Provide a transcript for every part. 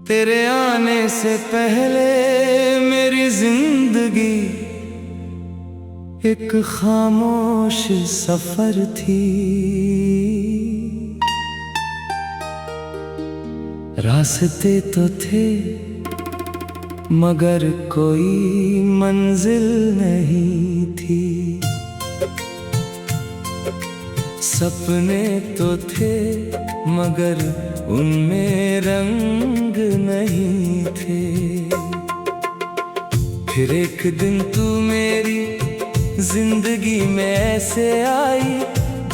तेरे आने से पहले मेरी जिंदगी एक खामोश सफर थी। रास्ते तो थे मगर कोई मंजिल नहीं थी। सपने तो थे मगर उनमें रंग नहीं थे। फिर एक दिन तू मेरी जिंदगी में ऐसे आई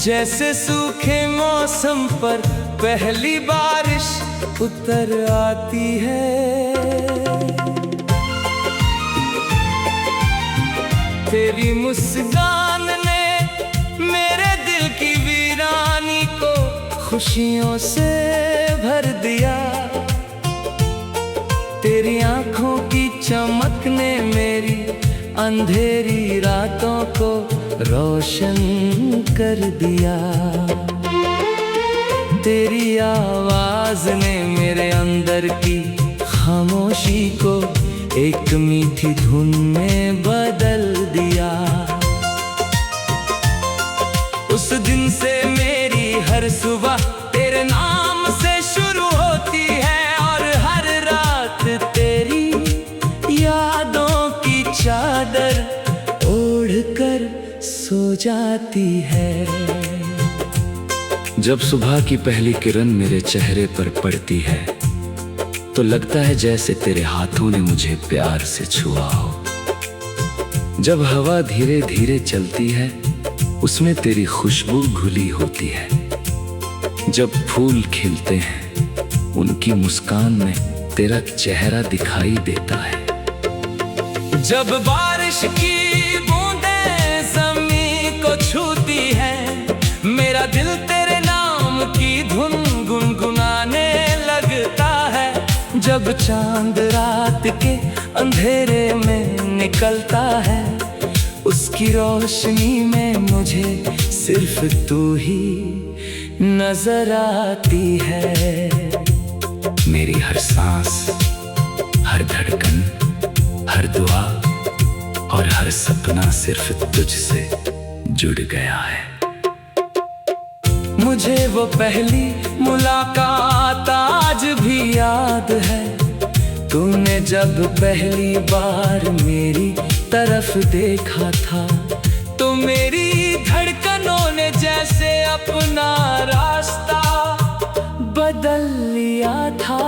जैसे सूखे मौसम पर पहली बारिश उतर आती है। तेरी मुस्कान ने मेरे दिल की वीरानी को खुशियों से भर दिया। तेरी आंखों की चमक ने मेरी अंधेरी रातों को रोशन कर दिया। तेरी आवाज ने मेरे अंदर की खामोशी को एक मीठी धुन में बदल दिया। उस दिन से मेरी हर सुबह तेरे नाम से शुरू होती है और हर रात तेरी यादों की चादर ओढ़कर सो जाती है। जब सुबह की पहली किरण मेरे चेहरे पर पड़ती है तो लगता है जैसे तेरे हाथों ने मुझे प्यार से छुआ हो। जब हवा धीरे धीरे चलती है उसमें तेरी खुशबू घुली होती है। जब फूल खिलते हैं उनकी मुस्कान में तेरा चेहरा दिखाई देता है। जब बारिश की बूंदें ज़मीं को छूती है मेरा दिल तेरे नाम की धुन गुनगुनाने लगता है। जब चांद रात के अंधेरे में निकलता है उसकी रोशनी में मुझे सिर्फ तू ही नजर आती है। मेरी हर सांस, हर धड़कन, हर दुआ और हर सपना सिर्फ तुझसे जुड़ गया है। मुझे वो पहली मुलाकात आज भी याद है। तूने जब पहली बार मेरी तरफ देखा था तो मेरी धड़कनों ने जैसे अपना रास्ता बदल लिया था।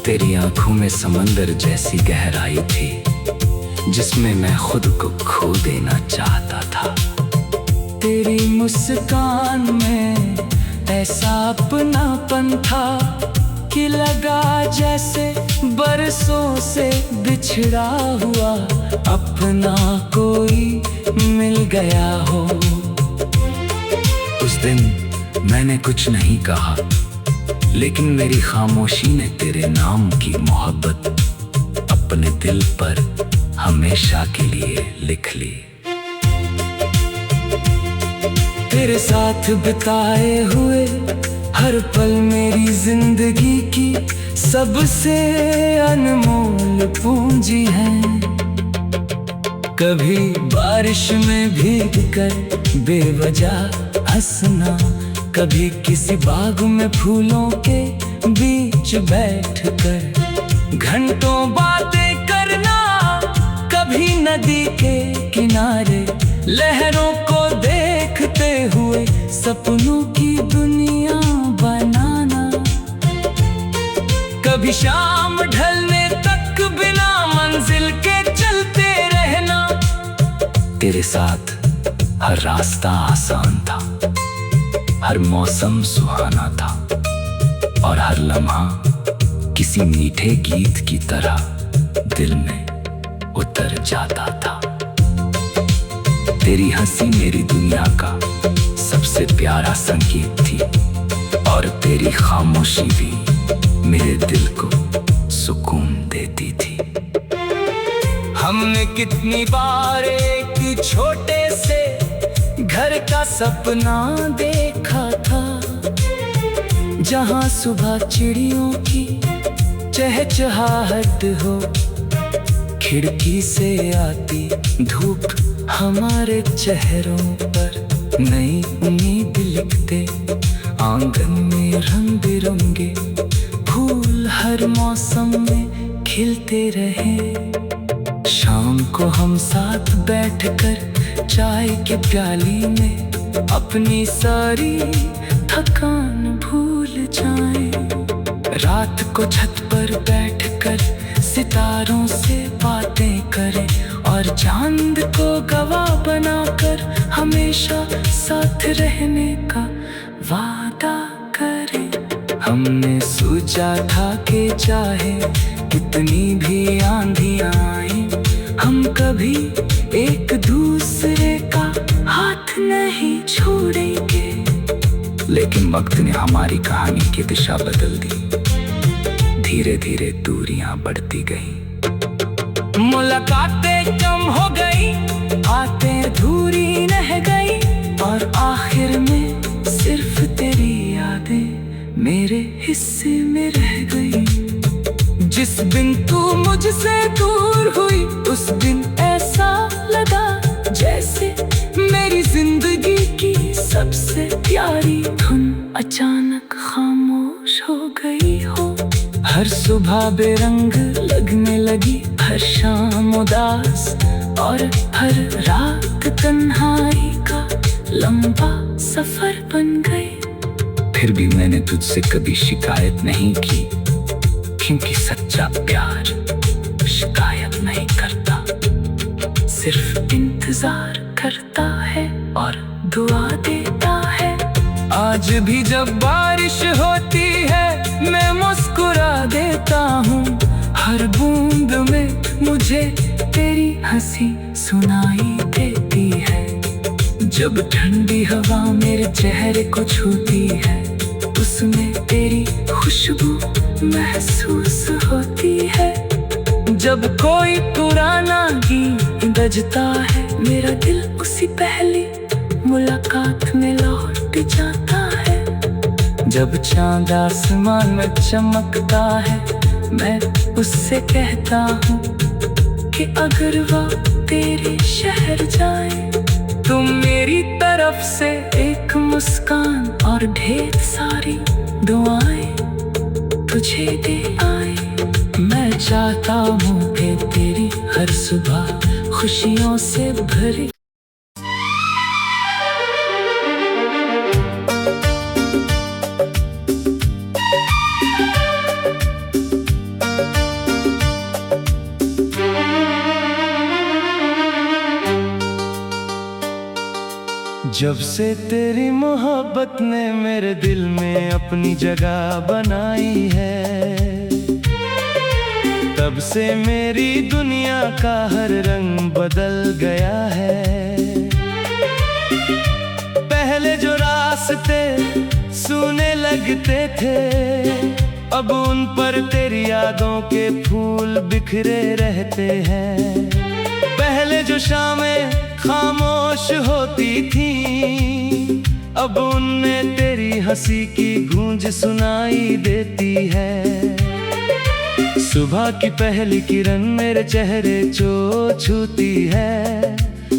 तेरी आंखों में समंदर जैसी गहराई थी जिसमें मैं खुद को खो देना चाहता था। तेरी मुस्कान में ऐसा अपनापन था कि लगा जैसे बरसों से बिछड़ा हुआ अपना कोई मिल गया हो। उस दिन मैंने कुछ नहीं कहा लेकिन मेरी खामोशी ने तेरे नाम की मोहब्बत अपने दिल पर हमेशा के लिए लिख ली। तेरे साथ बिताए हुए हर पल मेरी जिंदगी की सबसे अनमोल पूंजी है। कभी बारिश में भीग कर बेवजह हंसना, कभी किसी बाग में फूलों के बीच बैठकर घंटों बातें करना, कभी नदी के किनारे लहरों को देखते हुए सपनों की दुनिया बनाना, कभी शाम ढलने तक बिना मंजिल के चलते रहना। तेरे साथ हर रास्ता आसान था, हर मौसम सुहाना था और हर लम्हा किसी मीठे गीत की तरह दिल में उतर जाता था। तेरी हंसी मेरी दुनिया का सबसे प्यारा संगीत थी और तेरी खामोशी भी मेरे दिल को सुकून देती थी। हमने कितनी बार एक छोटे से घर का सपना देखा था जहाँ सुबह चिड़ियों की चहचहाहट हो, खिड़की से आती धूप हमारे चेहरों पर नई उम्मीद लिखते, आंगन में रंग बिरंगे फूल हर मौसम में खिलते रहे। शाम को हम साथ बैठकर चाय के प्याली में अपनी सारी थकान भूल जाएं। रात को छत पर बैठकर सितारों से बातें करें और चांद को गवाह बनाकर हमेशा साथ रहने का वादा करें। हमने सोचा था कि चाहे कितनी भी आंधियां आए, हम कभी एक दूसरे का हाथ नहीं छोड़ेंगे। लेकिन वक्त ने हमारी कहानी की दिशा बदल दी, धीरे धीरे दूरियां बढ़ती गईं, मुलाकातें कम हो गई, आते अधूरी रह गई और आखिर में सिर्फ तेरी यादें मेरे हिस्से में रह गई। जिस दिन तू मुझसे दूर हुई उस दिन ऐसा लगा जैसे मेरी जिंदगी की सबसे प्यारी धुन अचानक खामोश हो गई हो। हर सुबह बेरंग लगने लगी, हर शाम उदास और हर रात तन्हाई का लंबा सफर बन गई। फिर भी मैंने तुझसे कभी शिकायत नहीं की, क्योंकि सच्चा प्यार शिकायत नहीं करता, सिर्फ इंतजार करता है और दुआ देता है। आज भी जब बारिश होती है मैं मुस्कुरा देता हूँ, हर बूंद में मुझे तेरी हंसी सुनाई देती है। जब ठंडी हवा मेरे चेहरे को छूती है उसमें तेरी खुशबू महसूस होती है। जब कोई पुराना गीत बजता है मेरा दिल उसी पहली मुलाकात में लौट जाता है। जब चांद आसमान में चमकता है मैं उससे कहता हूँ कि अगर वह तेरे शहर जाए तो मेरी तरफ से एक मुस्कान और ढेर सारी दुआएं तुझे दे आए। मैं चाहता हूँ कि तेरी हर सुबह खुशियों से भरी। जब से तेरी मोहब्बत ने मेरे दिल में अपनी जगह बनाई है, तब से मेरी दुनिया का हर रंग बदल गया है। पहले जो रास्ते सूने लगते थे अब उन पर तेरी यादों के फूल बिखरे रहते हैं। पहले जो शामें खामोश होती थी अब उनमें तेरी हंसी की गूंज सुनाई देती है। सुबह की पहली किरण मेरे चेहरे को छूती है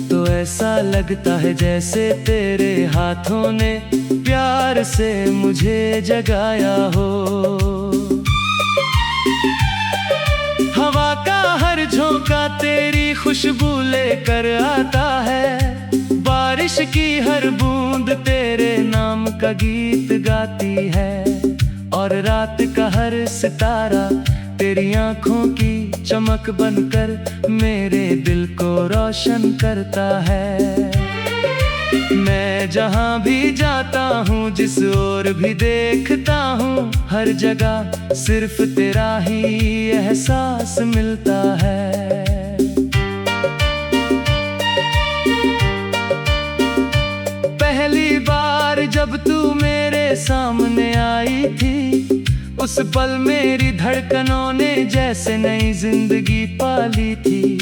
तो ऐसा लगता है जैसे तेरे हाथों ने प्यार से मुझे जगाया हो। हवा का हर झोंका तेरी खुशबू लेकर आता है, बारिश की हर बूंद तेरे नाम का गीत गाती है और रात का हर सितारा तेरी आंखों की चमक बनकर मेरे दिल को रोशन करता है। मैं जहाँ भी जाता हूँ जिस ओर भी देखता हूँ हर जगह सिर्फ तेरा ही एहसास मिलता है। पहली बार जब तू मेरे सामने आई थी उस पल मेरी धड़कनों ने जैसे नई जिंदगी पाली थी।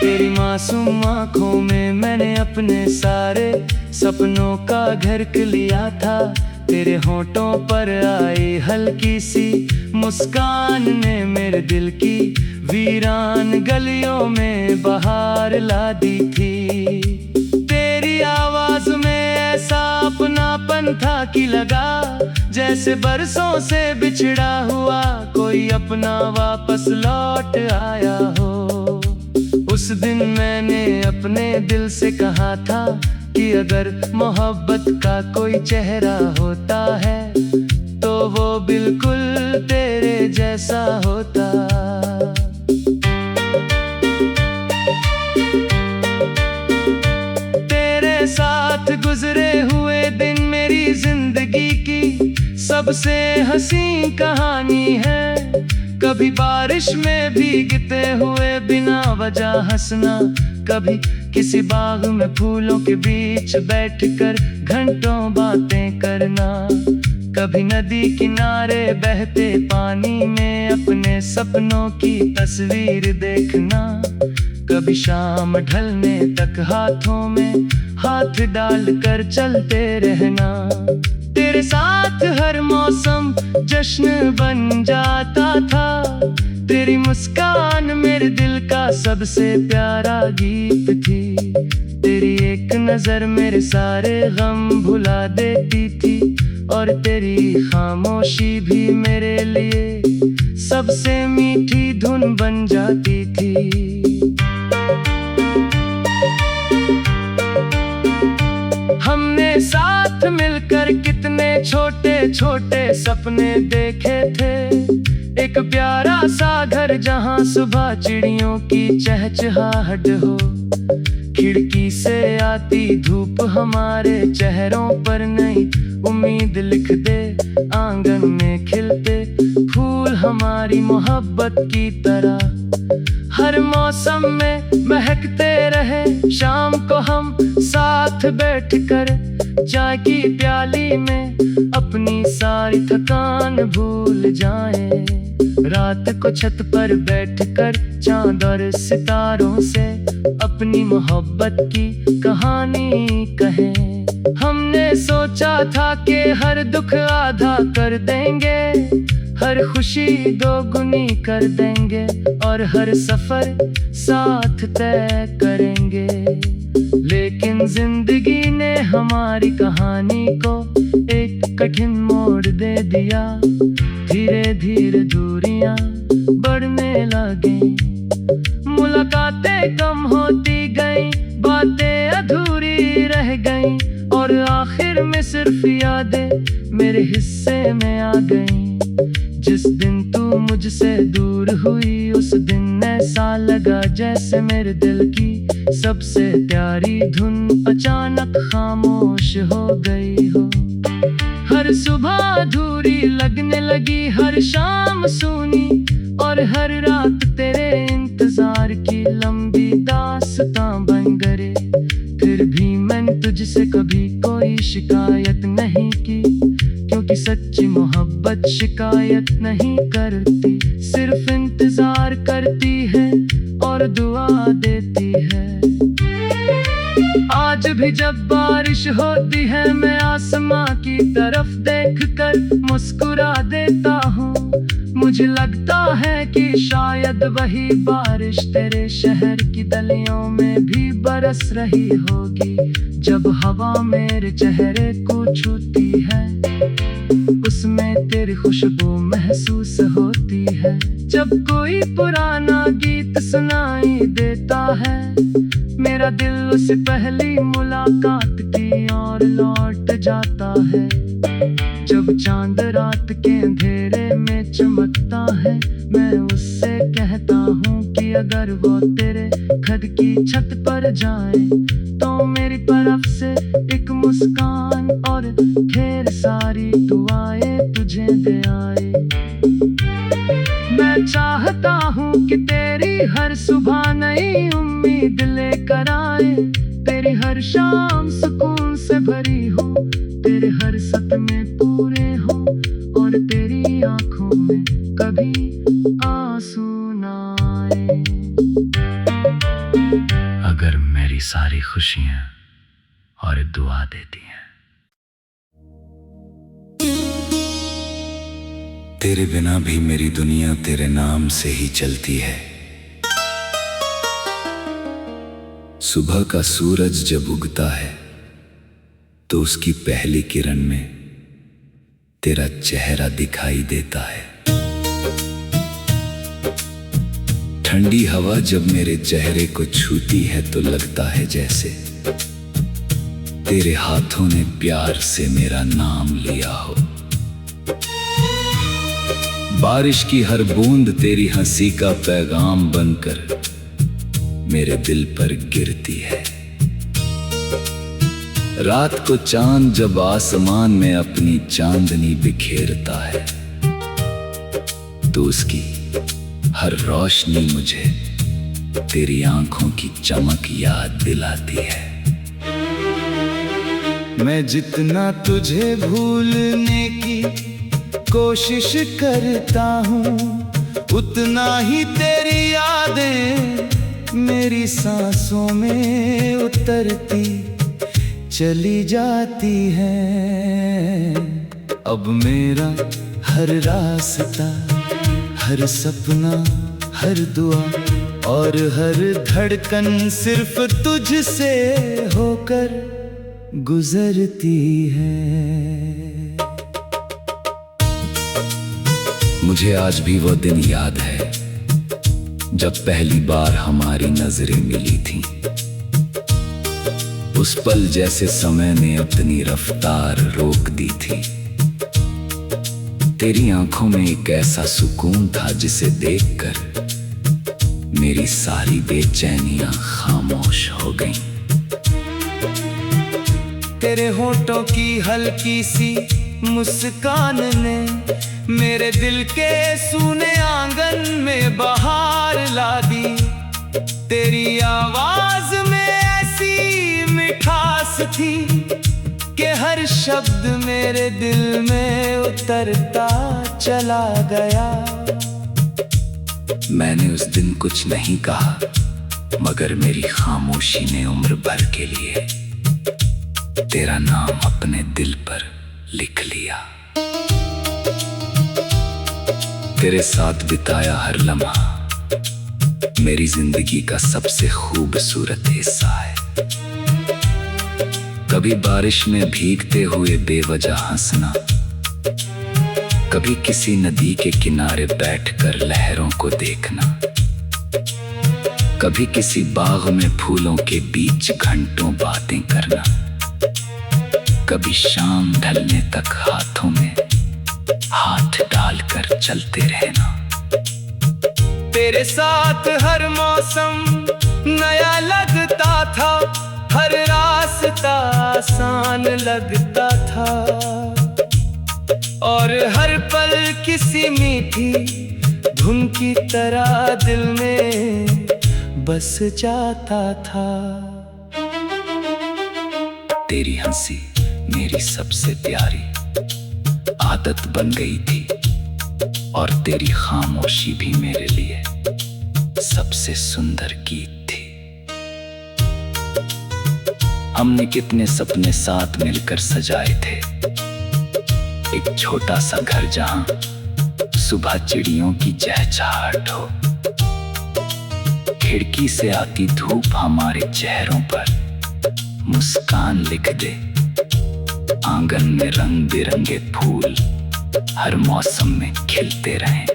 तेरी मासूम आँखों में मैंने अपने सारे सपनों का घर लिया था, तेरे होठों पर आई हल्की सी मुस्कान ने मेरे दिल की वीरान गलियों में बहार ला दी थी। तेरी आवाज में ऐसा अपनापन था कि लगा जैसे बरसों से बिछड़ा हुआ कोई अपना वापस लौट आया हो। उस दिन मैंने अपने दिल से कहा था कि अगर मोहब्बत का कोई चेहरा होता है तो वो बिल्कुल तेरे जैसा होता। तेरे साथ गुजरे हुए दिन मेरी जिंदगी की सबसे हसीन कहानी है। कभी बारिश में भीगते हुए बिना वजह हंसना, कभी किसी बाग में फूलों के बीच बैठकर घंटों बातें करना, कभी नदी किनारे बहते पानी में अपने सपनों की तस्वीर देखना, कभी शाम ढलने तक हाथों में हाथ डालकर चलते रहना। तेरे साथ हर मौसम जश्न बन जाता था। तेरी मुस्कान मेरे दिल का सबसे प्यारा गीत थी। तेरी एक नजर मेरे सारे गम भुला देती थी और तेरी खामोशी भी मेरे लिए सबसे मीठी धुन बन जाती थी। हमने साथ मिलकर कितने छोटे छोटे सपने देखे थे। एक प्यारा सा घर जहां सुबह चिड़ियों की चहचहाहट हो, खिड़की से आती धूप हमारे चेहरों पर नई उम्मीद लिख दे, आंगन में खिलते फूल हमारी मोहब्बत की तरह हर मौसम में महकते रहे। शाम को हम साथ बैठकर चाय की प्याली में अपनी सारी थकान भूल जाएं। रात को छत पर बैठकर चांद और सितारों से अपनी मोहब्बत की कहानी कहें। हमने सोचा था कि हर दुख आधा कर देंगे, हर खुशी दोगुनी कर देंगे और हर सफर साथ तय करेंगे। लेकिन जिंदगी ने हमारी कहानी को एक कठिन मोड़ दे दिया। धीरे धीरे दूरियां बढ़ने लगी, मुलाकातें कम होती गईं, बातें अधूरी रह गईं और आखिर में सिर्फ यादें मेरे हिस्से में आ गईं। जिस दिन तू मुझसे दूर हुई उस दिन ऐसा लगा जैसे मेरे दिल की सबसे प्यारी धुन अचानक खामोश हो गई हो। हर सुबह अधूरी लगने लगी, हर शाम सूनी और हर रात तेरे इंतजार की लंबी दास्तां बन गए। फिर भी मैंने तुझसे कभी कोई शिकायत नहीं की, क्योंकि सच्ची मोहब्बत शिकायत नहीं करती, सिर्फ इंतजार करती है और दुआ देती है। आज भी जब बारिश होती है मैं आसमां की तरफ देखकर मुस्कुरा देता हूँ। मुझे लगता है कि शायद वही बारिश तेरे शहर की गलियों में भी बरस रही होगी। जब हवा मेरे चेहरे को छूती है उसमें तेरी खुशबू महसूस होती है। जब कोई पुराना गीत सुनाई देता है मेरा दिल उस पहली मुलाकात की ओर लौट जाता है। जब चांद रात के अंधेरे में चमकता है मैं उससे कहता हूँ कि अगर वो तेरे घर की छत पर जाए तो मेरी तरफ से एक मुस्कान और ढेर सारी दुआएं तुझे दे आए। मैं चाहता हूँ कि तेरी हर सुबह नई उम्मीद लेकर आए, तेरी हर शाम सुकून से भरी हो, तेरे हर सपने पूरे हो और तेरी आंखों में कभी आंसू ना आए। अगर मेरी सारी खुशियां और दुआ देती हैं तेरे बिना भी मेरी दुनिया तेरे नाम से ही चलती है। सुबह का सूरज जब उगता है तो उसकी पहली किरण में तेरा चेहरा दिखाई देता है। ठंडी हवा जब मेरे चेहरे को छूती है तो लगता है जैसे तेरे हाथों ने प्यार से मेरा नाम लिया हो। बारिश की हर बूंद तेरी हंसी का पैगाम बनकर मेरे दिल पर गिरती है। रात को चांद जब आसमान में अपनी चांदनी बिखेरता है तो उसकी हर रोशनी मुझे तेरी आंखों की चमक याद दिलाती है। मैं जितना तुझे भूलने की कोशिश करता हूँ उतना ही तेरी यादें मेरी सांसों में उतरती चली जाती है। अब मेरा हर रास्ता, हर सपना, हर दुआ और हर धड़कन सिर्फ तुझसे होकर गुजरती है। मुझे आज भी वो दिन याद है जब पहली बार हमारी नजरें मिली थीं। उस पल जैसे समय ने अपनी रफ्तार रोक दी थी। तेरी आंखों में एक ऐसा सुकून था जिसे देखकर मेरी सारी बेचैनियां खामोश हो गईं। तेरे होठों की हल्की सी मुस्कान ने मेरे दिल के सूने आंगन में बहार ला दी। तेरी आवाज में ऐसी मिठास थी कि हर शब्द मेरे दिल में उतरता चला गया। मैंने उस दिन कुछ नहीं कहा मगर मेरी खामोशी ने उम्र भर के लिए तेरा नाम अपने दिल पर लिख लिया। तेरे साथ बिताया हर लम्हा मेरी जिंदगी का सबसे खूबसूरत हिस्सा है। कभी बारिश में भीगते हुए बेवजह हंसना, कभी किसी नदी के किनारे बैठकर लहरों को देखना, कभी किसी बाग में फूलों के बीच घंटों बातें करना, कभी शाम ढलने तक हाथों में हाथ डालकर चलते रहना। तेरे साथ हर मौसम नया लगता था, हर रास्ता आसान लगता था और हर पल किसी मीठी धुन की तरह दिल में बस जाता था। तेरी हंसी मेरी सबसे प्यारी आदत बन गई थी और तेरी खामोशी भी मेरे लिए सबसे सुंदर गीत थी। हमने कितने सपने साथ मिलकर सजाए थे। एक छोटा सा घर जहां सुबह चिड़ियों की चहचहाट हो, खिड़की से आती धूप हमारे चेहरों पर मुस्कान लिख दे, आंगन में रंग बिरंगे फूल हर मौसम में खिलते रहें।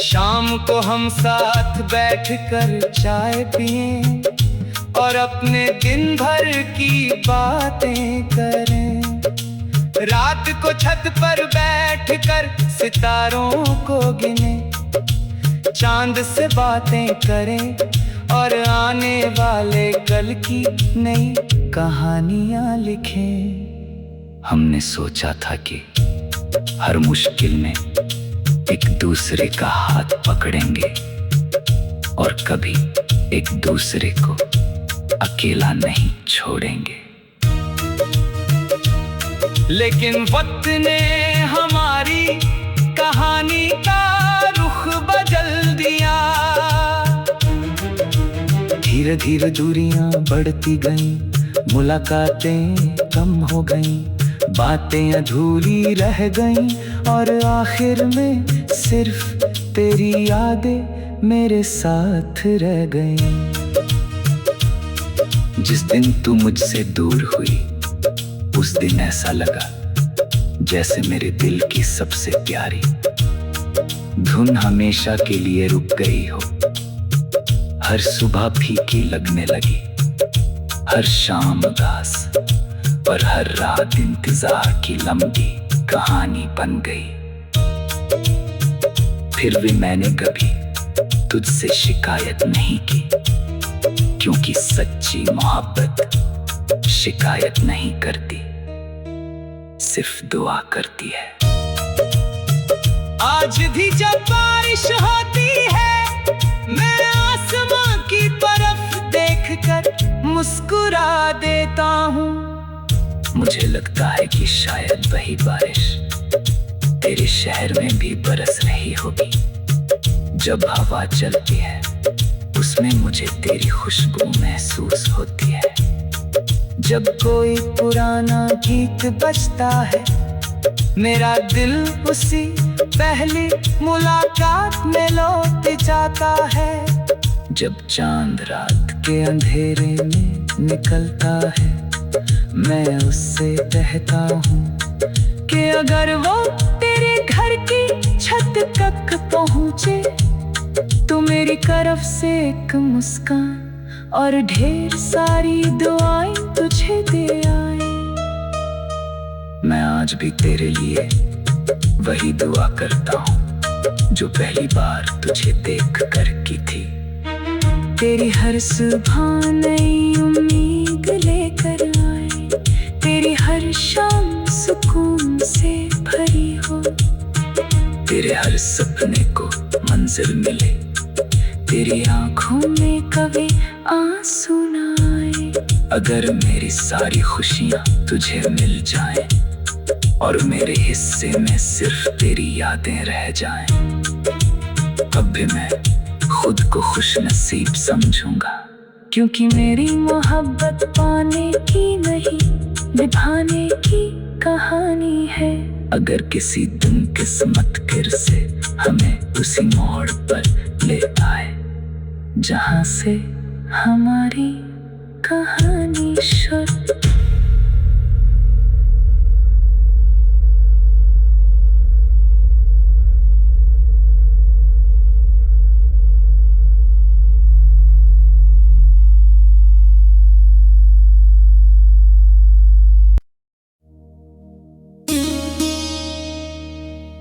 शाम को हम साथ बैठकर चाय पिएं और अपने दिन भर की बातें करें। रात को छत पर बैठकर सितारों को गिनें, चांद से बातें करें और आने वाले कल की नई कहानियां लिखें। हमने सोचा था कि हर मुश्किल में एक दूसरे का हाथ पकड़ेंगे और कभी एक दूसरे को अकेला नहीं छोड़ेंगे। लेकिन वक्त ने हमारी कहानी का रुख बदल दिया। धीरे धीरे दूरियां बढ़ती गईं, मुलाकातें कम हो गईं, बातें अधूरी रह गईं और आखिर में सिर्फ तेरी यादें मेरे साथ रह गईं। जिस दिन तू मुझसे दूर हुई उस दिन ऐसा लगा जैसे मेरे दिल की सबसे प्यारी धुन हमेशा के लिए रुक गई हो। हर सुबह फीकी लगने लगी, हर शाम उदास और हर रात इंतजार की लंबी कहानी बन गई। फिर भी मैंने कभी तुझसे शिकायत नहीं की, क्योंकि सच्ची मोहब्बत शिकायत नहीं करती, सिर्फ दुआ करती है। आज भी जब बारिश होती है मैं आसमां की तरफ देखकर मुस्कुरा देता हूँ। मुझे लगता है कि शायद वही बारिश तेरे शहर में भी बरस रही होगी। जब हवा चलती है उसमें मुझे तेरी खुशबू महसूस होती है। जब कोई पुराना गीत बजता है मेरा दिल उसी पहली मुलाकात में लौट जाता है। जब चांद रात के अंधेरे में निकलता है मैं उससे कहता हूँ कि अगर वो तेरे घर की छत तक पहुँचे तो मेरी तरफ से एक मुस्कान और ढेर सारी दुआएं तुझे दे आए। मैं आज भी तेरे लिए वही दुआ करता हूँ जो पहली बार तुझे देख कर की थी। तेरी हर सुबह नई उम्मीद लेकर आए, तेरी हर शाम सुकून से भरी हो। तेरे हर सपने को मंजिल मिले, तेरी आंखों में कभी आंसू न आए। अगर मेरी सारी खुशियाँ तुझे मिल जाएं और मेरे हिस्से में सिर्फ तेरी यादें रह जाएं, तब भी मैं खुद को खुश नसीब समझूंगा। क्योंकि मेरी मोहब्बत पाने की नहीं निभाने की कहानी है। अगर किसी दिन किस्मत फिर से हमें उसी मोड़ पर ले आए जहां से हमारी कहानी शुरू।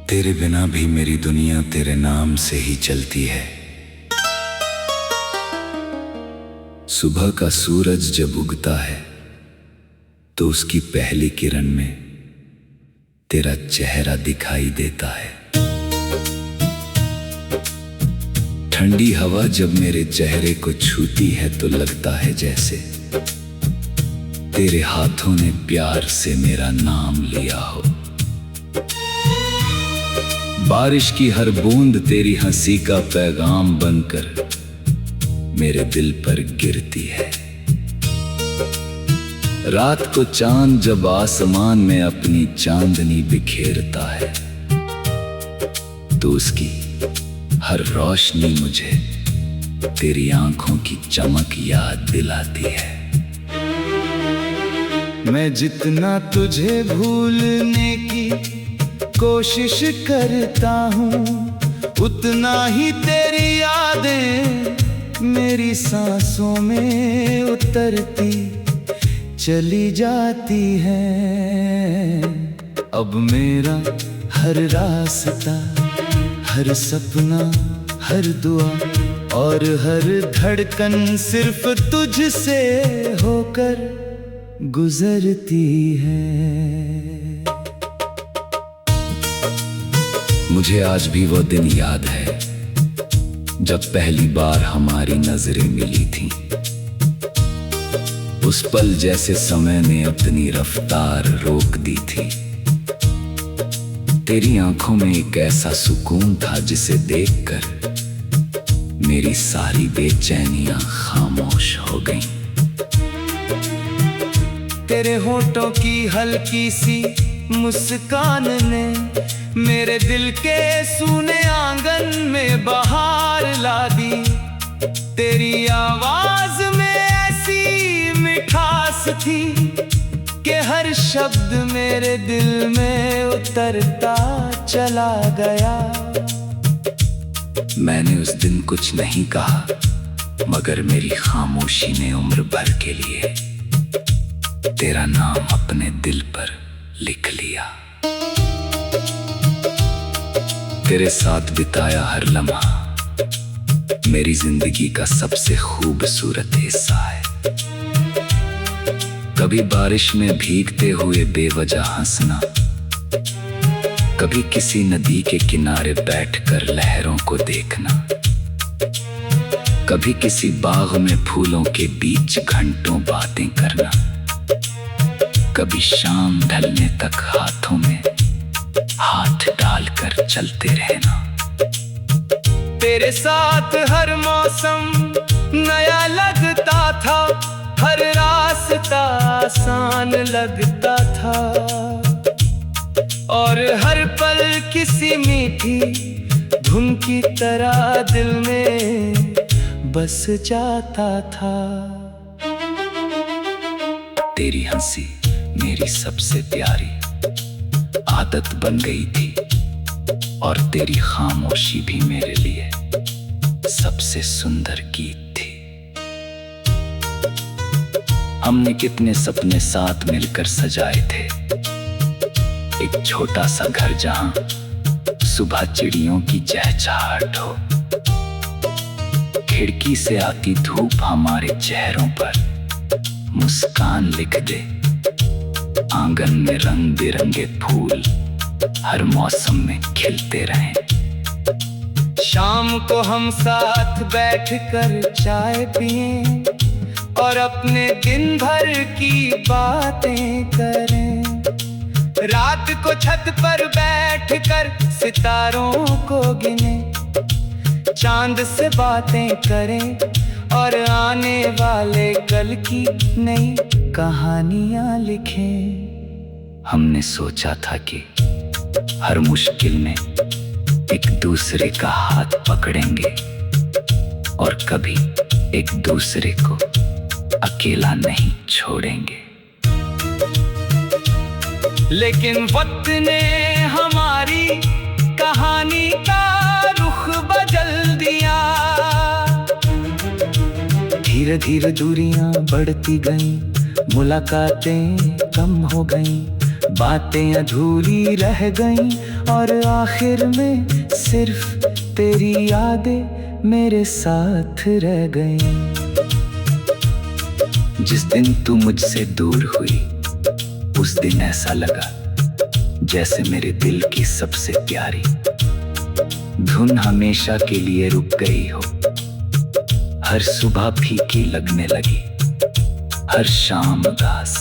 तेरे बिना भी मेरी दुनिया तेरे नाम से ही चलती है। सुबह का सूरज जब उगता है तो उसकी पहली किरण में तेरा चेहरा दिखाई देता है। ठंडी हवा जब मेरे चेहरे को छूती है तो लगता है जैसे तेरे हाथों ने प्यार से मेरा नाम लिया हो। बारिश की हर बूंद तेरी हंसी का पैगाम बनकर मेरे दिल पर गिरती है। रात को चांद जब आसमान में अपनी चांदनी बिखेरता है तो उसकी हर रोशनी मुझे तेरी आंखों की चमक याद दिलाती है। मैं जितना तुझे भूलने की कोशिश करता हूँ उतना ही तेरी यादें मेरी सांसों में उतरती चली जाती हैं। अब मेरा हर रास्ता, हर सपना, हर दुआ और हर धड़कन सिर्फ तुझसे होकर गुजरती है। मुझे आज भी वो दिन याद है जब पहली बार हमारी नजरें मिली थीं। उस पल जैसे समय ने अपनी रफ्तार रोक दी थी। तेरी आंखों में एक ऐसा सुकून था जिसे देखकर मेरी सारी बेचैनियां खामोश हो गईं। तेरे होठों की हल्की सी मुस्कान ने मेरे दिल के सूने आंगन में बहार ला दी। तेरी आवाज में ऐसी मिठास थी कि हर शब्द मेरे दिल में उतरता चला गया। मैंने उस दिन कुछ नहीं कहा, मगर मेरी खामोशी ने उम्र भर के लिए तेरा नाम अपने दिल पर लिख लिया। तेरे साथ बिताया हर लम्हा मेरी जिंदगी का सबसे खूबसूरत हिस्सा है। कभी बारिश में भीगते हुए बेवजह हंसना, कभी किसी नदी के किनारे बैठकर लहरों को देखना, कभी किसी बाग में फूलों के बीच घंटों बातें करना, कभी शाम ढलने तक हाथों में हाथ डालकर चलते रहना। तेरे साथ हर मौसम नया लगता था, हर रास्ता आसान लगता था, और हर पल किसी मीठी धुन की तरह दिल में बस जाता था। तेरी हंसी मेरी सबसे प्यारी आदत बन गई थी, और तेरी खामोशी भी मेरे लिए सबसे सुंदर गीत थी। हमने कितने सपने साथ मिलकर सजाए थे, एक छोटा सा घर जहां सुबह चिड़ियों की चहचहाट हो, खिड़की से आती धूप हमारे चेहरों पर मुस्कान लिख दे, आंगन में रंग बिरंगे फूल हर मौसम में खिलते रहें। शाम को हम साथ बैठकर चाय पिएं और अपने दिन भर की बातें करें। रात को छत पर बैठकर सितारों को गिने, चांद से बातें करें और आने वाले कल की नई कहानियां लिखें। हमने सोचा था कि हर मुश्किल में एक दूसरे का हाथ पकड़ेंगे और कभी एक दूसरे को अकेला नहीं छोड़ेंगे। लेकिन वक्त ने हमारी कहानी का रुख बदल दिया। धीरे धीरे दूरियां बढ़ती गईं, मुलाकातें कम हो गईं, बातें अधूरी रह गईं, और आखिर में सिर्फ तेरी यादें मेरे साथ रह गईं। जिस दिन तू मुझसे दूर हुई, उस दिन ऐसा लगा जैसे मेरे दिल की सबसे प्यारी धुन हमेशा के लिए रुक गई हो। हर सुबह फीकी लगने लगी, हर शाम उदास,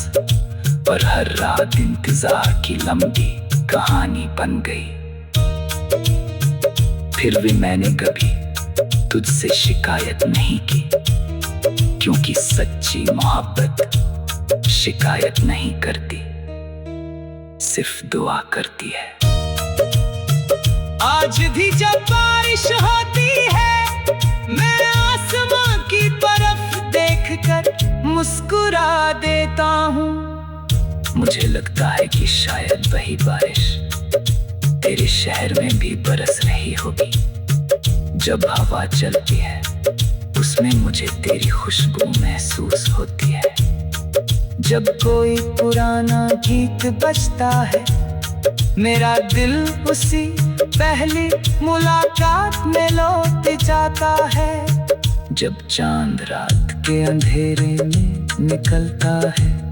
और हर रात इंतजार की लंबी कहानी बन गई। फिर भी मैंने कभी तुझसे शिकायत नहीं की, क्योंकि सच्ची मोहब्बत शिकायत नहीं करती, सिर्फ दुआ करती है। आज भी जब बारिश होती है, मैं आसमां की तरफ देखकर मुस्कुरा देता हूँ। मुझे लगता है कि शायद वही बारिश तेरे शहर में भी बरस रही होगी। जब हवा चलती है, उसमें मुझे तेरी खुशबू महसूस होती है। जब कोई पुराना गीत बजता है, मेरा दिल उसी पहली मुलाकात में लौट जाता है। जब चांद रात के अंधेरे में निकलता है,